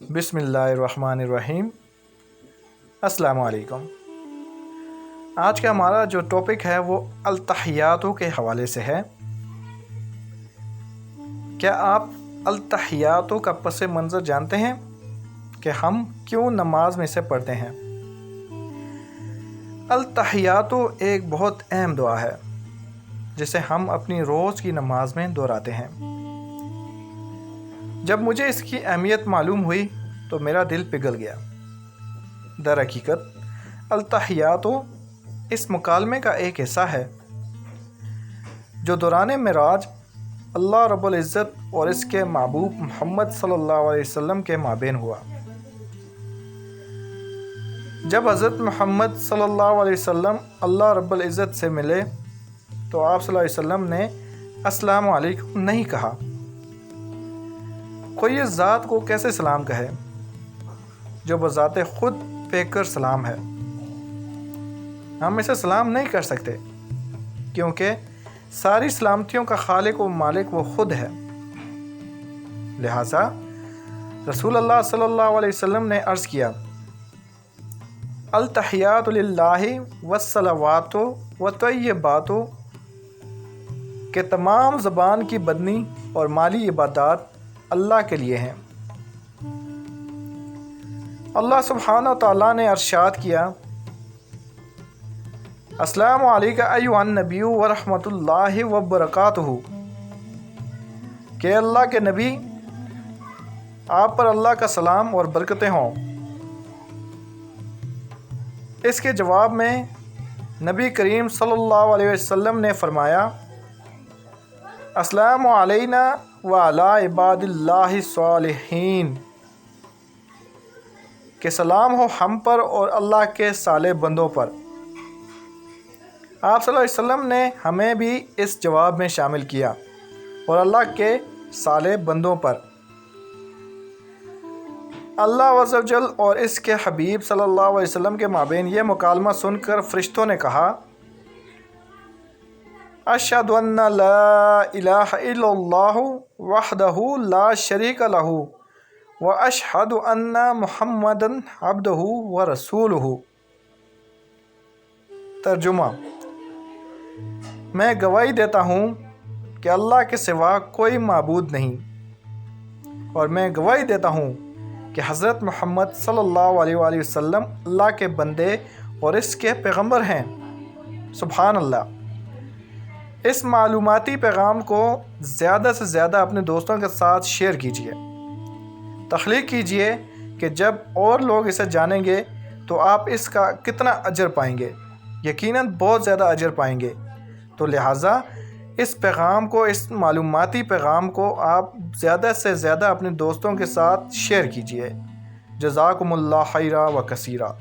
بسم اللہ الرحمن الرحیم۔ السلام علیکم۔ آج کا ہمارا جو ٹاپک ہے وہ التحیاتوں کے حوالے سے ہے۔ کیا آپ التحیاتوں کا پس منظر جانتے ہیں کہ ہم کیوں نماز میں سے پڑھتے ہیں؟ التحیاتوں ایک بہت اہم دعا ہے جسے ہم اپنی روز کی نماز میں دہراتے ہیں۔ جب مجھے اس کی اہمیت معلوم ہوئی تو میرا دل پگھل گیا۔ در حقیقت التحیاتوں اس مکالمے کا ایک حصہ ہے جو دوران معراج اللہ رب العزت اور اس کے محبوب محمد صلی اللہ علیہ وسلم کے مابین ہوا۔ جب حضرت محمد صلی اللہ علیہ وسلم اللہ رب العزت سے ملے تو آپ صلی اللہ علیہ وسلم نے السلام علیکم نہیں کہا۔ کوئی اس ذات کو کیسے سلام کہے جو بذات خود پہ کر سلام ہے؟ ہم اسے سلام نہیں کر سکتے کیونکہ ساری سلامتیوں کا خالق و مالک وہ خود ہے۔ لہٰذا رسول اللہ صلی اللہ علیہ وسلم نے عرض کیا، التحیات للہ والصلوات والطیبات، کہ تمام زبان کی بدنی اور مالی عبادات اللہ کے لیے ہیں۔ اللہ سبحانہ و تعالیٰ نے ارشاد کیا، السلام علیکم ایھا النبی ورحمۃ اللہ وبرکاتہ، کہ اللہ کے نبی آپ پر اللہ کا سلام اور برکتیں ہوں۔ اس کے جواب میں نبی کریم صلی اللہ علیہ وسلم نے فرمایا، السلام علینا وعلی عباد اللہ الصالحین، کہ سلام ہو ہم پر اور اللہ کے صالح بندوں پر۔ آپ صلی اللہ علیہ وسلم نے ہمیں بھی اس جواب میں شامل کیا، اور اللہ کے صالح بندوں پر۔ اللہ عز و جل اور اس کے حبیب صلی اللہ علیہ وسلم کے مابین یہ مکالمہ سن کر فرشتوں نے کہا، اشہد ان لا الہ الا اللہ وحدہ لا شریک لہ واشہد ان محمدا عبدہ ورسولہ۔ ترجمہ: میں گواہی دیتا ہوں کہ اللہ کے سوا کوئی معبود نہیں، اور میں گواہی دیتا ہوں کہ حضرت محمد صلی اللہ علیہ وآلہ وسلم اللہ کے بندے اور اس کے پیغمبر ہیں۔ سبحان اللہ۔ اس معلوماتی پیغام کو زیادہ سے زیادہ اپنے دوستوں کے ساتھ شیئر کیجیے۔ تخلیق کیجیے کہ جب اور لوگ اسے جانیں گے تو آپ اس کا کتنا اجر پائیں گے۔ یقیناً بہت زیادہ اجر پائیں گے۔ تو لہٰذا اس پیغام کو، اس معلوماتی پیغام کو آپ زیادہ سے زیادہ اپنے دوستوں کے ساتھ شیئر کیجیے۔ جزاکم اللہ خیرا و کثیرا۔